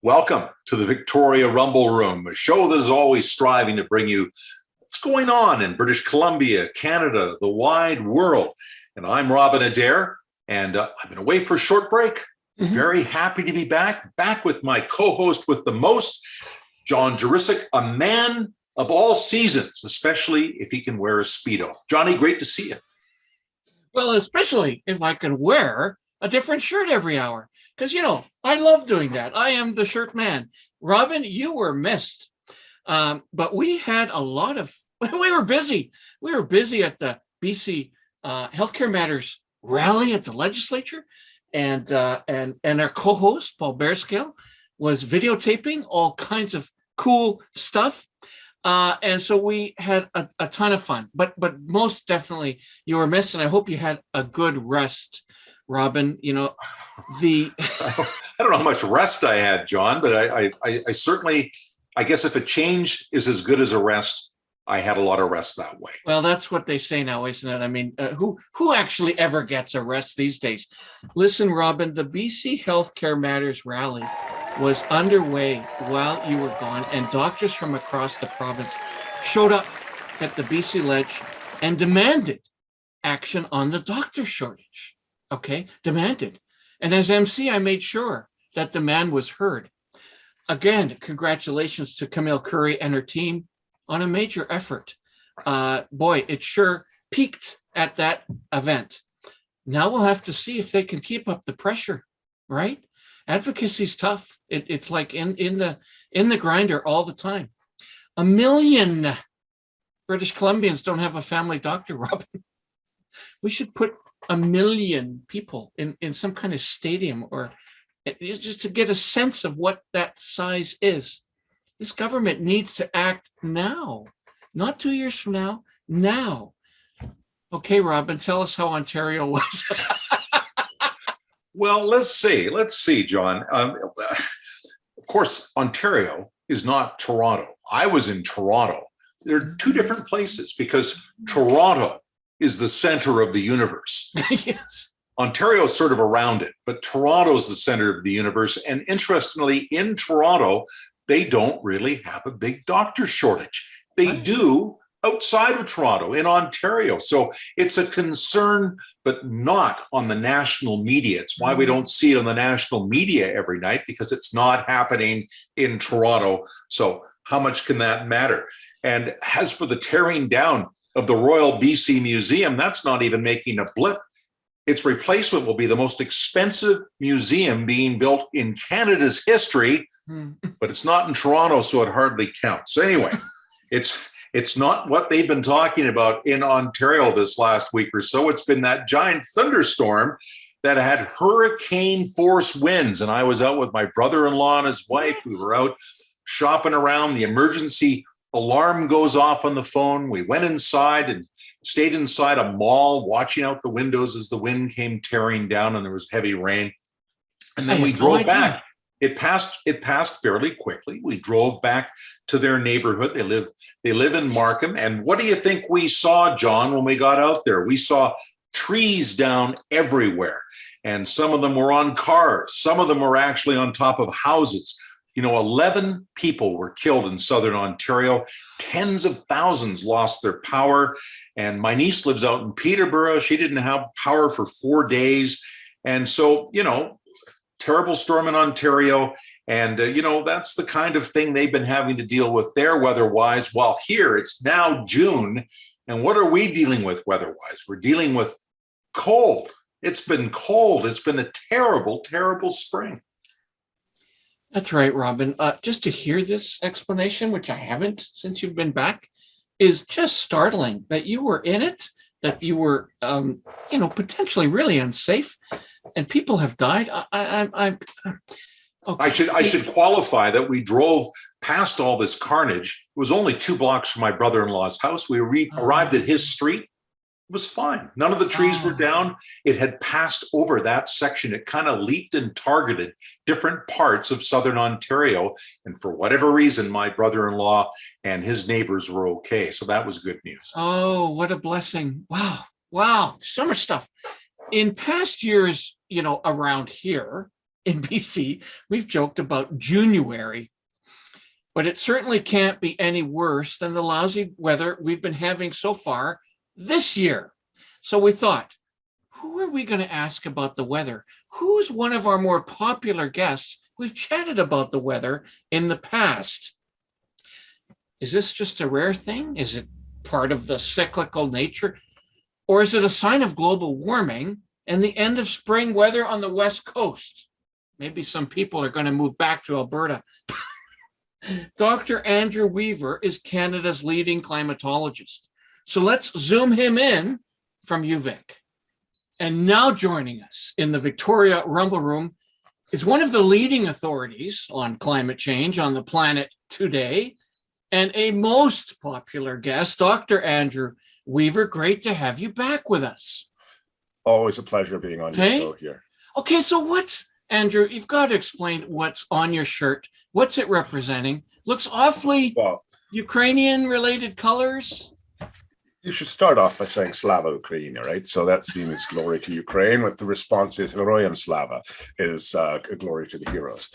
Welcome to the Victoria Rumble Room, a show that is always striving to bring you what's going on in British Columbia, Canada, the wide world. And I'm Robin Adair, and I've been away for a short break. Very happy to be back with my co-host with the most, John Jurisic, a man of all seasons, especially if he can wear a Speedo. Johnny, great to see you. Well, especially if I can wear a different shirt every hour. Because, I love doing that. I am the shirt man. Robin, you were missed. But we had we were busy. We were busy at the BC Healthcare Matters rally at the legislature. And our co-host, Paul Bearscale, was videotaping all kinds of cool stuff. And so we had a ton of fun. But most definitely you were missed. And I hope you had a good rest, Robin. I don't know how much rest I had, John, but I certainly, I guess if a change is as good as a rest, I had a lot of rest that way. Well, that's what they say now, isn't it? I mean, who actually ever gets a rest these days? Listen, Robin, the BC Healthcare Matters rally was underway while you were gone, and doctors from across the province showed up at the BC Ledge and demanded action on the doctor shortage. Okay, demanded. And as MC, I made sure that demand was heard. Again, congratulations to Camille Curry and her team on a major effort. Boy, it sure peaked at that event. Now we'll have to see if they can keep up the pressure, right? Advocacy's tough. It's like in the grinder all the time. 1 million British Columbians don't have a family doctor, Robin. We should put 1 million people in some kind of stadium, or just to get a sense of what that size is. This government needs to act now, not 2 years from now. Okay, Robin, tell us how Ontario was. Well, let's see, John. Of course, Ontario is not Toronto. I was in Toronto. They're two different places because Toronto is the center of the universe. Yes. Ontario is sort of around it, but Toronto is the center of the universe. And interestingly, in Toronto, they don't really have a big doctor shortage. They do outside of Toronto, in Ontario. So it's a concern, but not on the national media. It's why we don't see it on the national media every night, because it's not happening in Toronto. So how much can that matter? And as for the tearing down of the Royal B.C. Museum, that's not even making a blip. Its replacement will be the most expensive museum being built in Canada's history, but it's not in Toronto, so it hardly counts. So anyway, it's not what they've been talking about in Ontario this last week or so. It's been that giant thunderstorm that had hurricane force winds. And I was out with my brother-in-law and his wife. We were out shopping around. The emergency alarm goes off on the phone. We went inside and stayed inside a mall, watching out the windows as the wind came tearing down and there was heavy rain. And then we drove back. It passed fairly quickly. We drove back to their neighborhood. They live in Markham. And what do you think we saw, John, when we got out there? We saw trees down everywhere. And some of them were on cars. Some of them were actually on top of houses. 11 people were killed in southern Ontario. Tens of thousands lost their power. And my niece lives out in Peterborough. She didn't have power for 4 days. And so, terrible storm in Ontario. And, that's the kind of thing they've been having to deal with there weather-wise. While here, it's now June. And what are we dealing with weather-wise? We're dealing with cold. It's been cold. It's been a terrible, terrible spring. That's right, Robin. Just to hear this explanation, which I haven't since you've been back, is just startling that you were in it, that you were, potentially really unsafe, and people have died. Okay. I should qualify that we drove past all this carnage. It was only 2 blocks from my brother-in-law's house. We arrived at his street. It was fine. None of the trees were down. It had passed over that section. It kind of leaped and targeted different parts of southern Ontario. And for whatever reason, my brother-in-law and his neighbors were okay. So that was good news. Oh, what a blessing. Wow. So much stuff. In past years, around here, in BC. We've joked about January, but it certainly can't be any worse than the lousy weather we've been having so far this year. So we thought, who are we going to ask about the weather? Who's one of our more popular guests? We've chatted about the weather in the past. Is this just a rare thing? Is it part of the cyclical nature? Or is it a sign of global warming and the end of spring weather on the West Coast? Maybe some people are going to move back to Alberta. Dr. Andrew Weaver is Canada's leading climatologist. So let's zoom him in from UVIC. And now joining us in the Victoria Rumble Room is one of the leading authorities on climate change on the planet today, and a most popular guest, Dr. Andrew Weaver. Great to have you back with us. Always a pleasure being on your show here. Okay, so Andrew, you've got to explain what's on your shirt. What's it representing? Looks awfully Ukrainian-related colors. You should start off by saying Slava Ukraini, right? So that's means glory to Ukraine, with the response is Heroyam Slava, is glory to the heroes.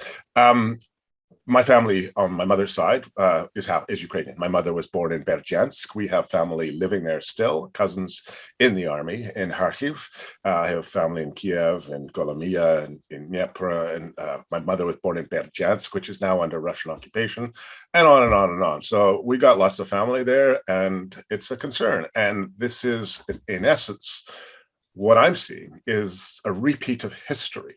My family on my mother's side is Ukrainian. My mother was born in Berdyansk. We have family living there still, cousins in the army in Kharkiv. I have family in Kiev and Golomia and in Dnipro. And my mother was born in Berdyansk, which is now under Russian occupation, and on and on and on. So we got lots of family there, and it's a concern. And this is, in essence, what I'm seeing is a repeat of history.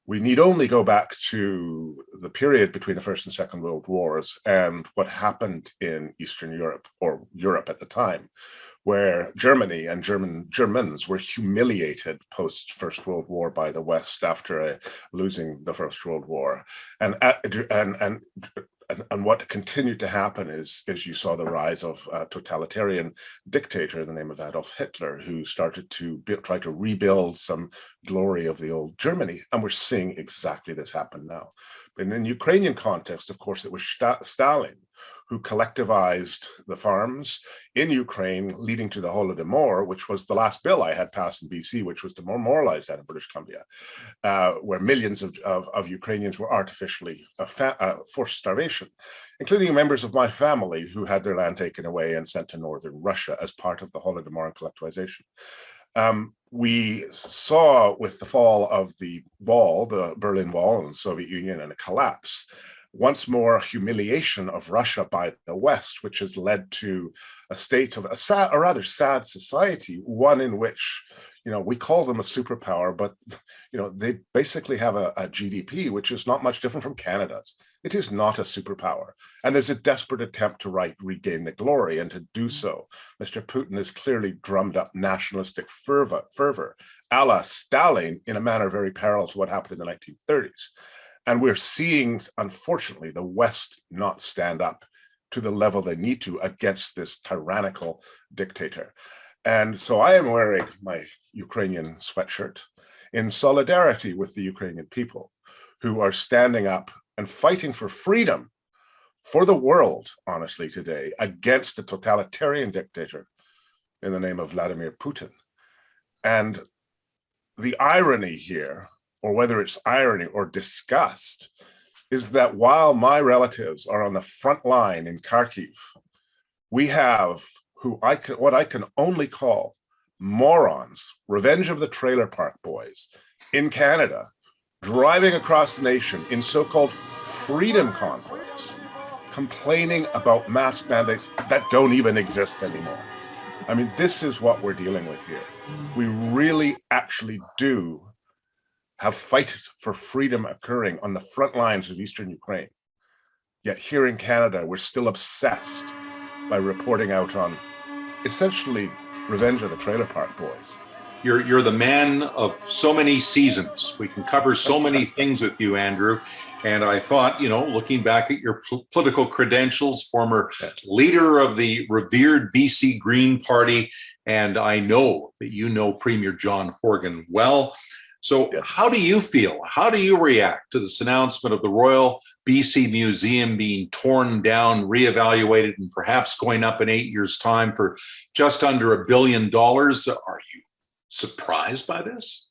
We need only go back to the period between the First and Second World Wars and what happened in Eastern Europe, or Europe at the time, where Germany and Germans were humiliated post First World War by the West after losing the First World War, and what continued to happen is you saw the rise of a totalitarian dictator in the name of Adolf Hitler, who started to try to rebuild some glory of the old Germany. And we're seeing exactly this happen now. In the Ukrainian context, of course, it was Stalin who collectivized the farms in Ukraine, leading to the Holodomor, which was the last bill I had passed in BC, which was to memorialize that in British Columbia, where millions of Ukrainians were artificially forced starvation, including members of my family who had their land taken away and sent to northern Russia as part of the Holodomor and collectivization. We saw with the fall of the wall, the Berlin Wall and the Soviet Union, and a collapse, once more humiliation of Russia by the West, which has led to a state of a rather sad society, one in which, we call them a superpower, but, they basically have a GDP, which is not much different from Canada's. It is not a superpower. And there's a desperate attempt to regain the glory, and to do so, Mr. Putin has clearly drummed up nationalistic fervor, a la Stalin, in a manner very parallel to what happened in the 1930s. And we're seeing, unfortunately, the West not stand up to the level they need to against this tyrannical dictator. And so I am wearing my Ukrainian sweatshirt in solidarity with the Ukrainian people, who are standing up and fighting for freedom for the world, honestly, today, against a totalitarian dictator in the name of Vladimir Putin. And the irony here, or whether it's irony or disgust, is that while my relatives are on the front line in Kharkiv, we have what I can only call morons, Revenge of the Trailer Park Boys in Canada, driving across the nation in so-called freedom convoys, complaining about mask mandates that don't even exist anymore. I mean, this is what we're dealing with here. We really actually do have fight for freedom occurring on the front lines of Eastern Ukraine. Yet here in Canada, we're still obsessed by reporting out on essentially Revenge of the Trailer Park Boys. You're the man of so many seasons. We can cover so many things with you, Andrew. And I thought, looking back at your political credentials, former leader of the revered BC Green Party, and I know that you know Premier John Horgan well. So how do you feel? How do you react to this announcement of the Royal B.C. Museum being torn down, reevaluated, and perhaps going up in 8 years' time for just under $1 billion? Are you surprised by this?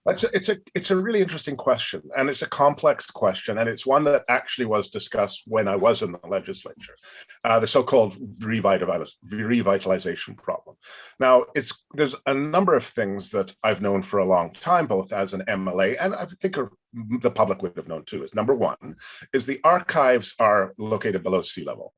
It's a really interesting question, and it's a complex question, and it's one that actually was discussed when I was in the legislature, the so-called revitalization problem. Now, there's a number of things that I've known for a long time, both as an MLA, and I think the public would have known too. Is number one is the archives are located below sea level.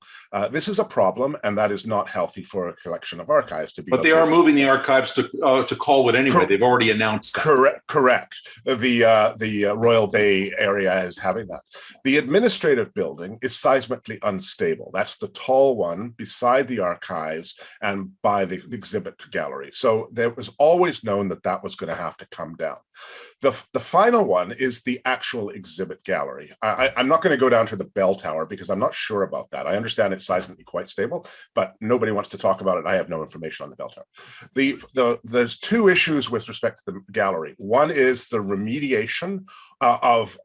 This is a problem, and that is not healthy for a collection of archives to be. But they are moving the archives to Colwood anyway. They've already announced that. Correct. The Royal Bay area is having that. The administrative building is seismically unstable. That's the tall one beside the archives and by the exhibit gallery. So there was always known that that was going to have to come down. The final one is the actual exhibit gallery. I'm not going to go down to the bell tower because I'm not sure about that. I understand it's seismically quite stable, but nobody wants to talk about it. I have no information on the bell tower. There's two issues with respect to the gallery. One is the remediation of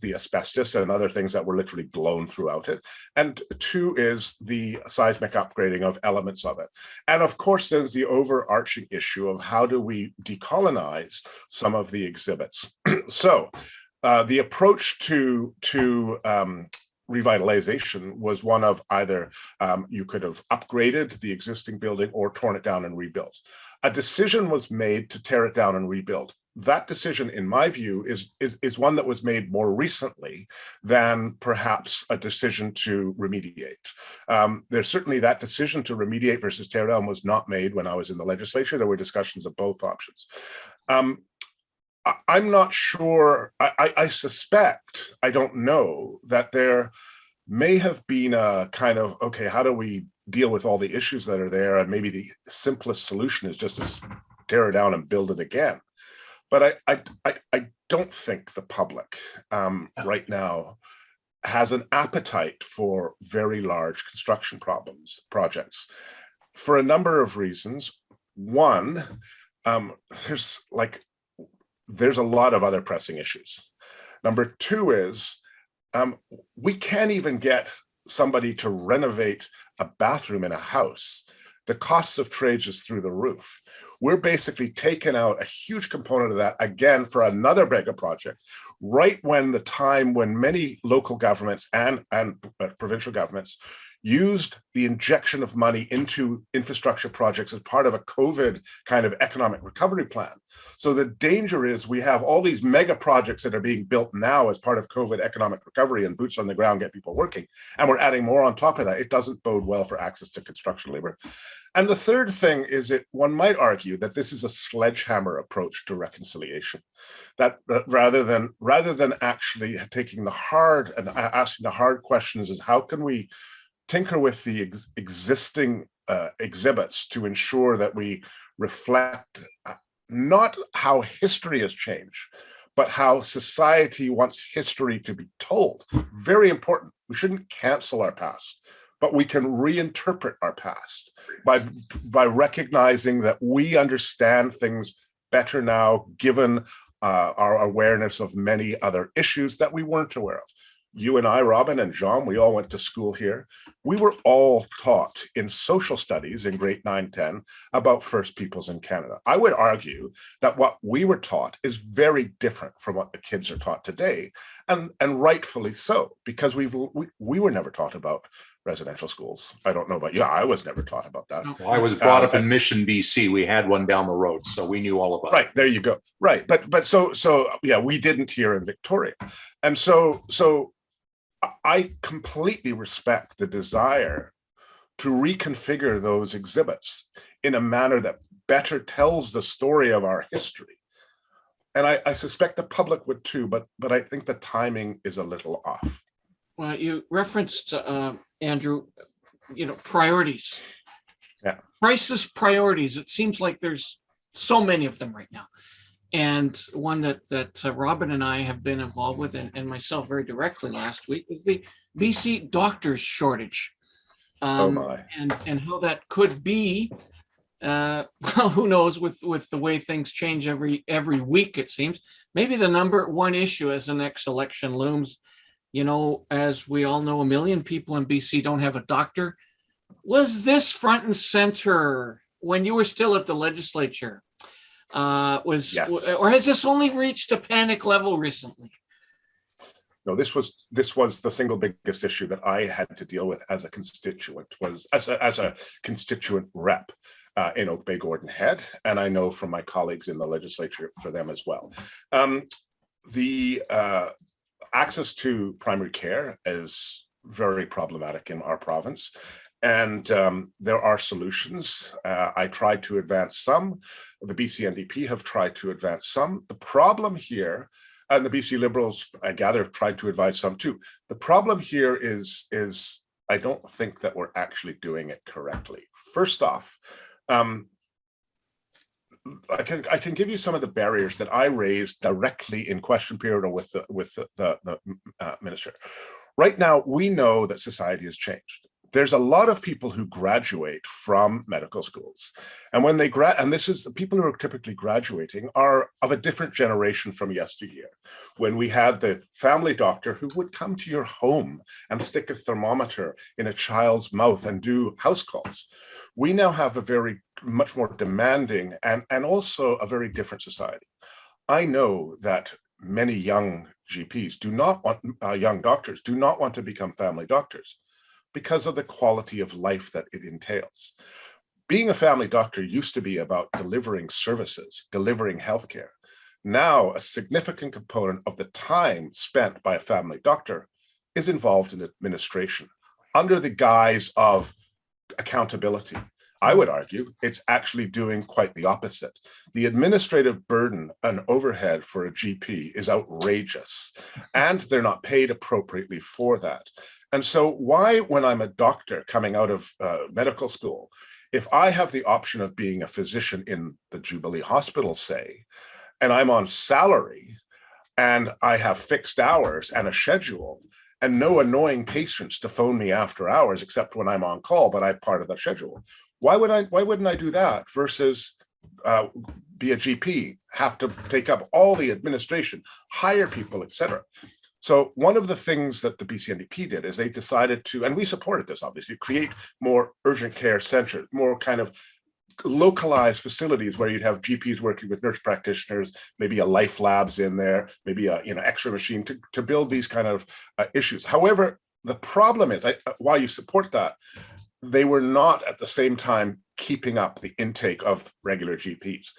the asbestos and other things that were literally blown throughout it. And two is the seismic upgrading of elements of it. And of course, there's the overarching issue of how do we decolonize some of the exhibits. So the approach to revitalization was one of either you could have upgraded the existing building or torn it down and rebuilt. A decision was made to tear it down and rebuild. That decision, in my view, is one that was made more recently than perhaps a decision to remediate. There's certainly that decision to remediate versus tear down was not made when I was in the legislature. There were discussions of both options. I'm not sure. I suspect, I don't know, that there may have been a kind of, okay, how do we deal with all the issues that are there? And maybe the simplest solution is just to tear it down and build it again. But I don't think the public right now has an appetite for very large construction projects for a number of reasons. One, there's a lot of other pressing issues. Number two is we can't even get somebody to renovate a bathroom in a house. The costs of trades is through the roof. We're basically taking out a huge component of that, again, for another mega project, right when the time when many local governments and provincial governments used the injection of money into infrastructure projects as part of a COVID kind of economic recovery plan. So the danger is we have all these mega projects that are being built now as part of COVID economic recovery and boots on the ground get people working. And we're adding more on top of that. It doesn't bode well for access to construction labor. And the third thing is that one might argue that this is a sledgehammer approach to reconciliation. That rather than actually taking the hard and asking the hard questions is how can we tinker with the existing exhibits to ensure that we reflect not how history has changed, but how society wants history to be told. Very important. We shouldn't cancel our past, but we can reinterpret our past by recognizing that we understand things better now, given our awareness of many other issues that we weren't aware of. You and I, Robin and Jean, we all went to school here. We were all taught in social studies in grade 9, 10 about First Peoples in Canada. I would argue that what we were taught is very different from what the kids are taught today, and rightfully so, because we were never taught about residential schools. I don't know about you. I was never taught about that. Well, I was brought up in Mission, BC. We had one down the road, so we knew all about it. Right, there you go. Right, but so yeah, we didn't here in Victoria, and so I completely respect the desire to reconfigure those exhibits in a manner that better tells the story of our history. And I suspect the public would too, but I think the timing is a little off. Well, you referenced, Andrew, priorities. Yeah. Crisis priorities. It seems like there's so many of them right now. And one that Robin and I have been involved with, and myself very directly last week, is the BC doctors shortage. Oh my! And how that could be. Well, who knows? With the way things change every week, it seems. Maybe the number one issue as the next election looms. As we all know, 1 million people in BC don't have a doctor. Was this front and center when you were still at the legislature? Yes. or has this only reached a panic level recently? No, this was the single biggest issue that I had to deal with as a constituent, was as a constituent rep in Oak Bay Gordon Head, and I know from my colleagues in the legislature for them as well. The access to primary care is very problematic in our province, and there are solutions. I tried to advance some. The BC NDP have tried to advance some. The problem here, and the BC Liberals, I gather, tried to advise some too. The problem here is I don't think that we're actually doing it correctly. First off, I can give you some of the barriers that I raised directly in question period or with the minister. Right now, we know that society has changed. There's a lot of people who graduate from medical schools, and when they and this is the people who are typically graduating are of a different generation from yesteryear, when we had the family doctor who would come to your home and stick a thermometer in a child's mouth and do house calls. We now have a much more demanding and also a very different society. I know that many young GPs do not want, young doctors do not want to become family doctors, because of the quality of life that it entails. Being a family doctor used to be about delivering services, delivering healthcare. Now, a significant component of the time spent by a family doctor is involved in administration under the guise of accountability. I would argue it's actually doing quite the opposite. The administrative burden and overhead for a GP is outrageous, and they're not paid appropriately for that. And so why, when I'm a doctor coming out of medical school, if I have the option of being a physician in the Jubilee Hospital, say, and I'm on salary and I have fixed hours and a schedule and no annoying patients to phone me after hours, except when I'm on call, but I'm part of the schedule, why wouldn't I do that versus be a GP, have to take up all the administration, hire people, etc. So one of the things that the BC NDP did is they decided to, and we supported this obviously, create more urgent care centers, more kind of localized facilities where you'd have GPs working with nurse practitioners, maybe a life labs in there, maybe a X-ray machine to build these kind of issues. However, the problem is, while you support that, they were not at the same time keeping up the intake of regular GPs.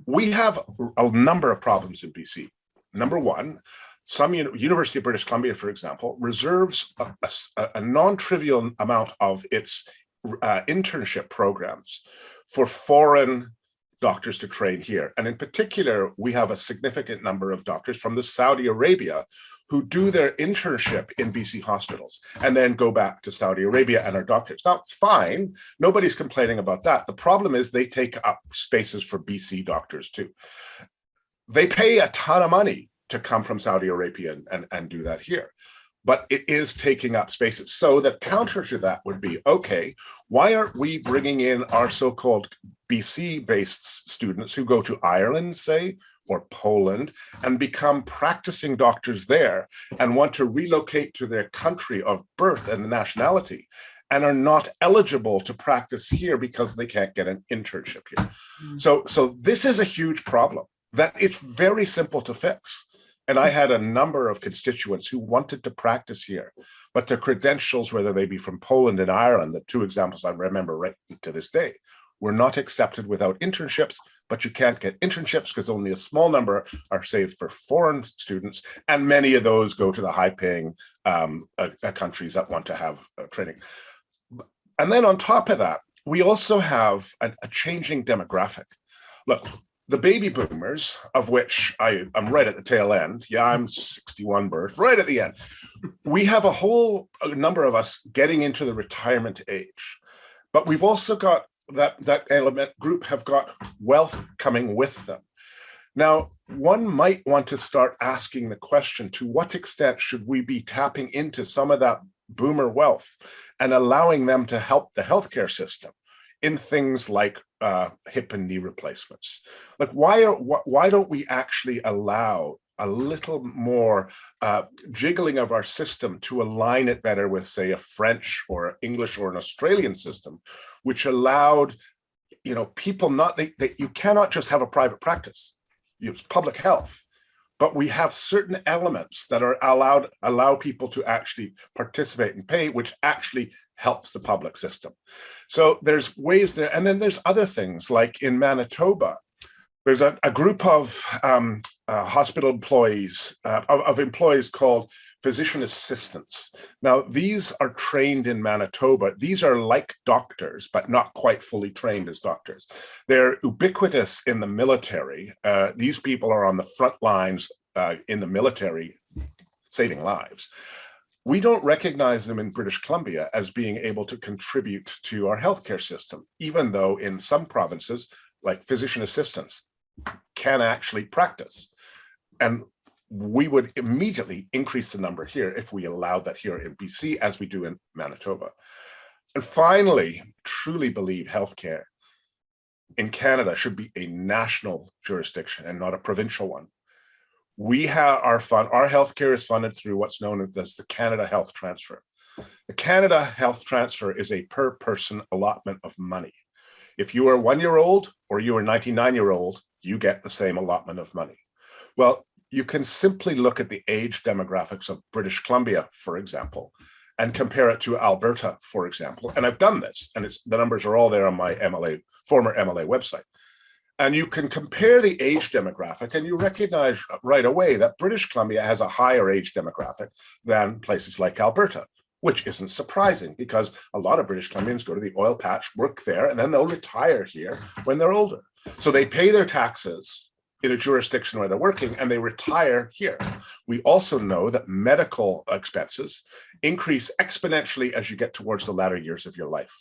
We have a number of problems in BC. Number one, some University of British Columbia, for example, reserves a non-trivial amount of its internship programs for foreign doctors to train here. And in particular, we have a significant number of doctors from Saudi Arabia who do their internship in BC hospitals and then go back to Saudi Arabia and are doctors. Now, fine, nobody's complaining about that. The problem is they take up spaces for BC doctors too. They pay a ton of money to come from Saudi Arabia and do that here. But it is taking up spaces. So the counter to that would be, okay, why aren't we bringing in our so-called BC-based students who go to Ireland, say, or Poland, and become practicing doctors there and want to relocate to their country of birth and nationality and are not eligible to practice here because they can't get an internship here. So this is a huge problem that it's very simple to fix. And I had a number of constituents who wanted to practice here, but their credentials, whether they be from Poland and Ireland, the two examples I remember right to this day, were not accepted without internships, but you can't get internships because only a small number are saved for foreign students, and many of those go to the high-paying countries that want to have training. And then on top of that, we also have a changing demographic. Look, the baby boomers, of which I'm right at the tail end. Yeah, I'm 61 birth, right at the end. We have a whole number of us getting into the retirement age, but we've also got that element group have got wealth coming with them. Now, one might want to start asking the question, to what extent should we be tapping into some of that boomer wealth and allowing them to help the healthcare system in things like hip and knee replacements? Like, why don't we actually allow a little more jiggling of our system to align it better with, say, a French or English or an Australian system, which allowed people you cannot just have a private practice. It's public health. But we have certain elements that are allow people to actually participate and pay, which actually helps the public system. So there's ways there. And then there's other things like in Manitoba, there's a group of hospital employees, of employees called physician assistants. Now, these are trained in Manitoba. These are like doctors, but not quite fully trained as doctors. They're ubiquitous in the military. These people are on the front lines in the military, saving lives. We don't recognize them in British Columbia as being able to contribute to our healthcare system, even though in some provinces, like physician assistants, can actually practice. And we would immediately increase the number here if we allowed that here in BC, as we do in Manitoba. And finally, truly believe healthcare in Canada should be a national jurisdiction and not a provincial one. We have our healthcare is funded through what's known as the Canada Health Transfer. The Canada Health Transfer is a per person allotment of money. If you are 1 year old or you are 99-year-old, you get the same allotment of money. Well, you can simply look at the age demographics of British Columbia, for example, and compare it to Alberta, for example. And I've done this, and the numbers are all there on my former MLA website. And you can compare the age demographic, and you recognize right away that British Columbia has a higher age demographic than places like Alberta, which isn't surprising because a lot of British Columbians go to the oil patch, work there, and then they'll retire here when they're older. So they pay their taxes in a jurisdiction where they're working and they retire here. We also know that medical expenses increase exponentially as you get towards the latter years of your life.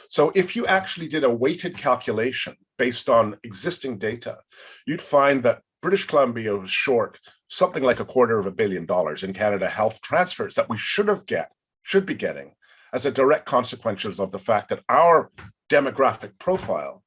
So if you actually did a weighted calculation based on existing data, you'd find that British Columbia was short something like $250 million in Canada health transfers that we should be getting as a direct consequence of the fact that our demographic profile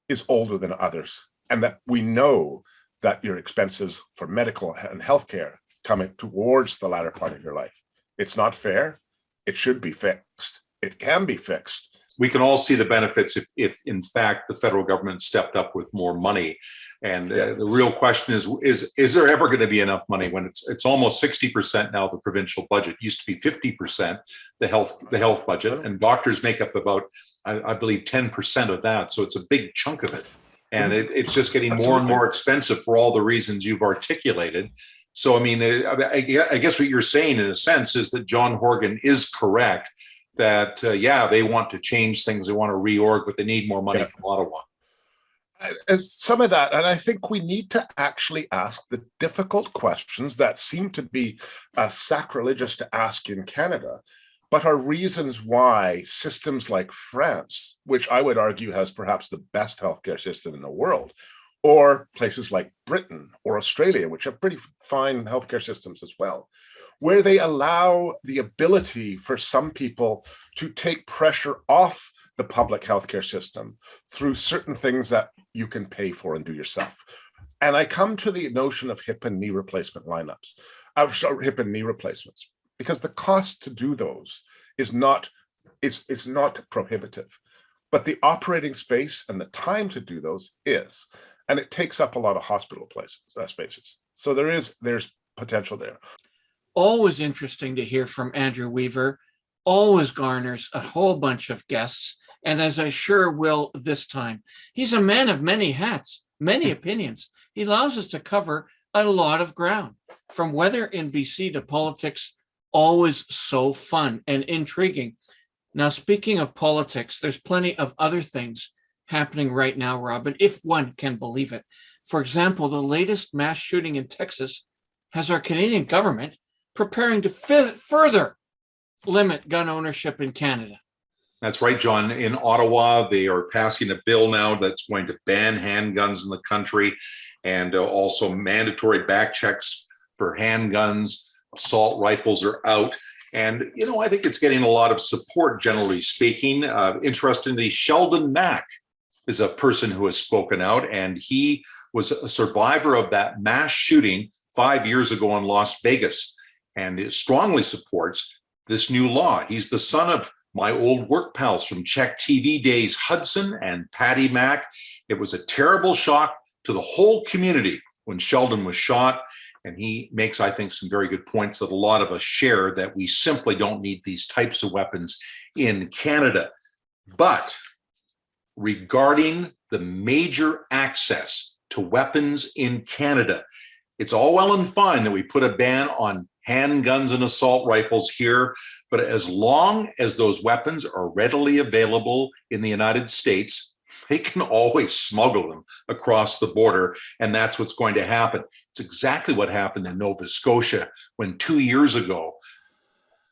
is older than others, and that we know that your expenses for medical and healthcare coming towards the latter part of your life. It's not fair. It should be fixed. It can be fixed. We can all see the benefits if in fact, the federal government stepped up with more money. And the real question is there ever going to be enough money when it's almost 60% now, the provincial budget? It used to be 50%, the health budget, and doctors make up about, I believe, 10% of that. So it's a big chunk of it. And it's just getting more and more expensive for all the reasons you've articulated. So, I mean, I guess what you're saying in a sense is that John Horgan is correct that, they want to change things. They want to reorg, but they need more money from Ottawa. As some of that, and I think we need to actually ask the difficult questions that seem to be sacrilegious to ask in Canada, but are reasons why systems like France, which I would argue has perhaps the best healthcare system in the world, or places like Britain or Australia, which have pretty fine healthcare systems as well, where they allow the ability for some people to take pressure off the public healthcare system through certain things that you can pay for and do yourself. And I come to the notion of hip and knee replacement hip and knee replacements, because the cost to do those is not prohibitive, but the operating space and the time to do those is, and it takes up a lot of hospital spaces. So there's potential there. Always interesting to hear from Andrew Weaver, always garners a whole bunch of guests, and as I sure will this time. He's a man of many hats, many opinions. He allows us to cover a lot of ground, from weather in BC to politics, always so fun and intriguing. Now, speaking of politics, there's plenty of other things happening right now, Robin, if one can believe it. For example, the latest mass shooting in Texas has our Canadian government preparing to further limit gun ownership in Canada. That's right, John. In Ottawa, they are passing a bill now that's going to ban handguns in the country, and also mandatory back checks for handguns. Assault rifles are out. And, I think it's getting a lot of support, generally speaking. Interestingly, Sheldon Mack is a person who has spoken out, and he was a survivor of that mass shooting 5 years ago in Las Vegas, and it strongly supports this new law. He's the son of my old work pals from Czech TV days, Hudson and Patty Mack. It was a terrible shock to the whole community when Sheldon was shot. And he makes, I think, some very good points that a lot of us share, that we simply don't need these types of weapons in Canada. But regarding the major access to weapons in Canada, it's all well and fine that we put a ban on handguns and assault rifles here, but as long as those weapons are readily available in the United States, they can always smuggle them across the border, and that's what's going to happen. It's exactly what happened in Nova Scotia when 2 years ago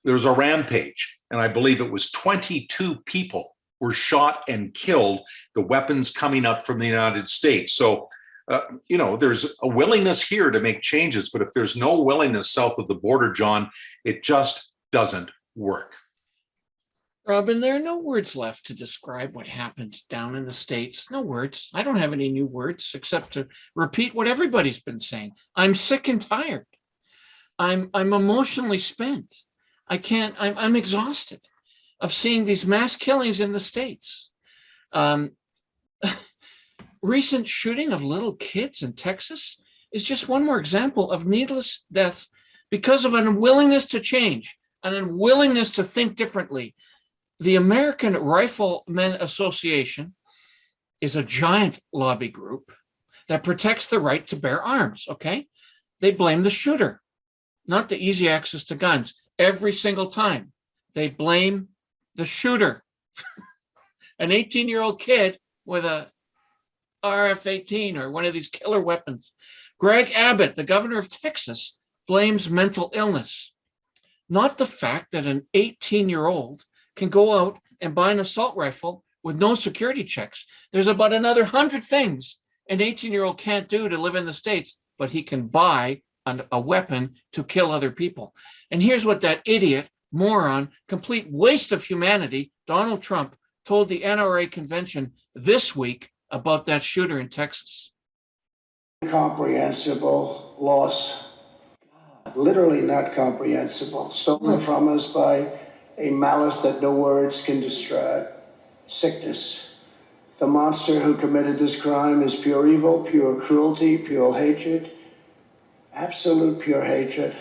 there was a rampage, and I believe it was 22 people were shot and killed, the weapons coming up from the United States. So, there's a willingness here to make changes, but if there's no willingness south of the border, John, it just doesn't work. Robin, there are no words left to describe what happened down in the States. No words. I don't have any new words except to repeat what everybody's been saying. I'm sick and tired. I'm emotionally spent. I'm exhausted of seeing these mass killings in the States. Recent shooting of little kids in Texas is just one more example of needless deaths because of an unwillingness to change, an unwillingness to think differently. The American Riflemen Association is a giant lobby group that protects the right to bear arms, okay? They blame the shooter, not the easy access to guns. Every single time, they blame the shooter. An 18-year-old kid with a RF-18 or one of these killer weapons. Greg Abbott, the governor of Texas, blames mental illness, not the fact that an 18-year-old can go out and buy an assault rifle with no security checks. There's about another 100 things an 18-year-old can't do to live in the States, but he can buy a weapon to kill other people. And here's what that idiot, moron, complete waste of humanity, Donald Trump, told the NRA convention this week about that shooter in Texas. Incomprehensible loss, literally not comprehensible, stolen from us by a malice that no words can describe. Sickness. The monster who committed this crime is pure evil, pure cruelty, pure hatred, absolute pure hatred.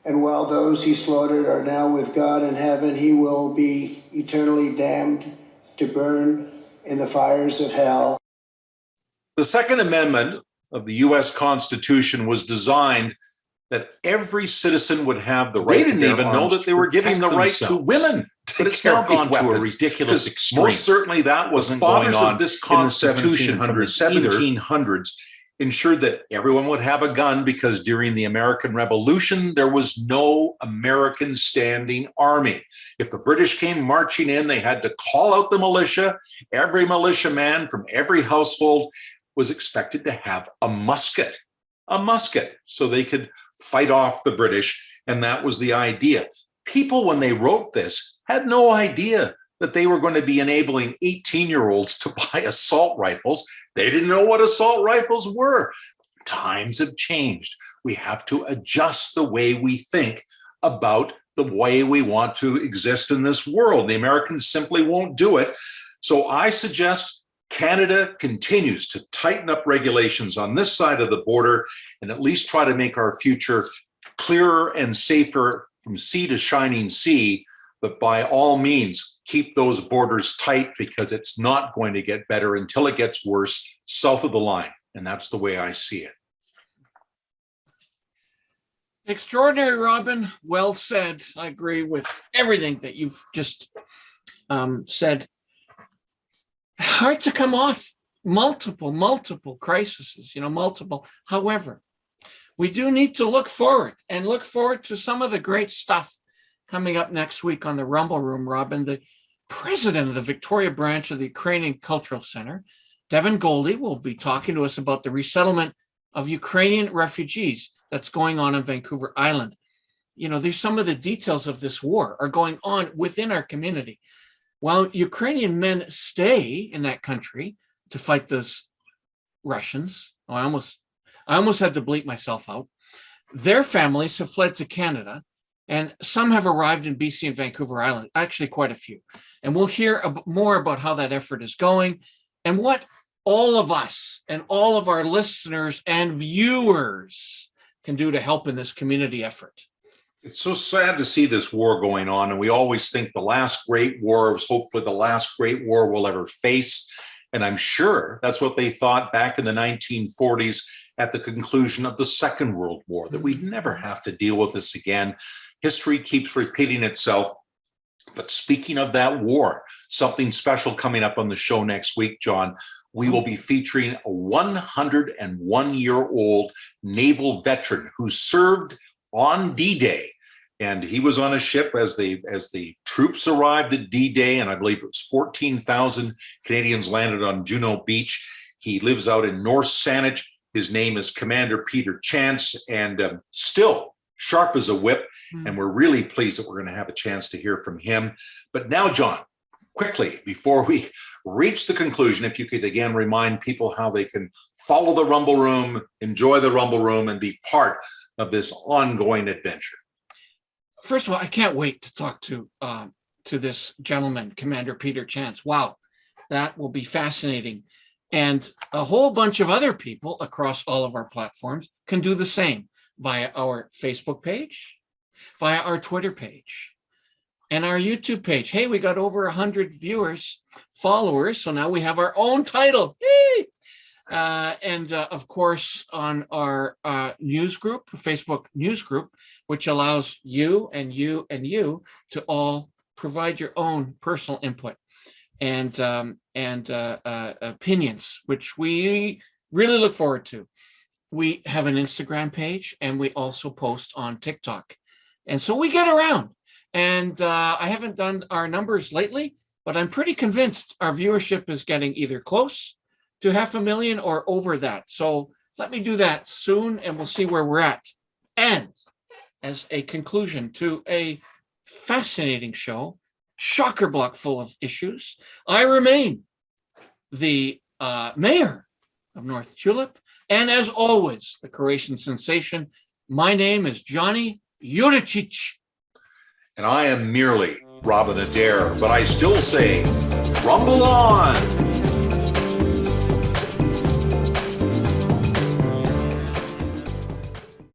And while those he slaughtered are now with God in heaven, he will be eternally damned to burn in the fires of hell. The Second Amendment of the U.S. Constitution was designed that every citizen would have the right. They didn't even know that they were giving the right to women. But it's now gone to a ridiculous extreme. Most certainly that wasn't going on in the Constitution from the 1700s. Ensured that everyone would have a gun because during the American Revolution, there was no American standing army. If the British came marching in, they had to call out the militia. Every militiaman from every household was expected to have a musket, so they could fight off the British. And that was the idea. People, when they wrote this, had no idea that they were going to be enabling 18-year-olds to buy assault rifles. They didn't know what assault rifles were. Times have changed. We have to adjust the way we think about the way we want to exist in this world. The Americans simply won't do it. So I suggest Canada continues to tighten up regulations on this side of the border and at least try to make our future clearer and safer from sea to shining sea. But by all means, keep those borders tight because it's not going to get better until it gets worse south of the line. And that's the way I see it. Extraordinary, Robin. Well said. I agree with everything that you've just said. Hard to come off multiple crises, multiple. However, we do need to look forward to some of the great stuff coming up next week on the Rumble Room. Robin, the president of the Victoria branch of the Ukrainian Cultural Center, Devin Goldie, will be talking to us about the resettlement of Ukrainian refugees that's going on Vancouver Island. There's some of the details of this war are going on within our community. While Ukrainian men stay in that country to fight those Russians, I almost had to bleep myself out. Their families have fled to Canada, and some have arrived in BC and Vancouver Island, actually quite a few. And we'll hear more about how that effort is going and what all of us and all of our listeners and viewers can do to help in this community effort. It's so sad to see this war going on, and we always think the last great war was hopefully the last great war we'll ever face. And I'm sure that's what they thought back in the 1940s at the conclusion of the Second World War, that we'd never have to deal with this again. History keeps repeating itself. But speaking of that war, something special coming up on the show next week, John. We will be featuring a 101-year-old naval veteran who served on D-Day. And he was on a ship as the troops arrived at D-Day, and I believe it was 14,000 Canadians landed on Juno Beach. He lives out in North Saanich. His name is Commander Peter Chance, and still sharp as a whip. And we're really pleased that we're going to have a chance to hear from him. But now, John, quickly, before we reach the conclusion, if you could again remind people how they can follow the Rumble Room, enjoy the Rumble Room, and be part of this ongoing adventure. First of all, I can't wait to talk to this gentleman, Commander Peter Chance. Wow, that will be fascinating. And a whole bunch of other people across all of our platforms can do the same via our Facebook page, via our Twitter page, and our YouTube page. Hey, we got over 100 followers, so now we have our own title. Yay! And of course, on our news group, Facebook news group, which allows you and you and you to all provide your own personal input and opinions, which we really look forward to. We have an Instagram page, and we also post on TikTok. And so we get around. And I haven't done our numbers lately, but I'm pretty convinced our viewership is getting either close to 500,000 or over that. So let me do that soon, and we'll see where we're at. And as a conclusion to a fascinating show, shocker block full of issues, I remain the mayor of North Tulip. And as always, the Croatian sensation, my name is Johnny Juricic. And I am merely Robin Adair, but I still say, rumble on!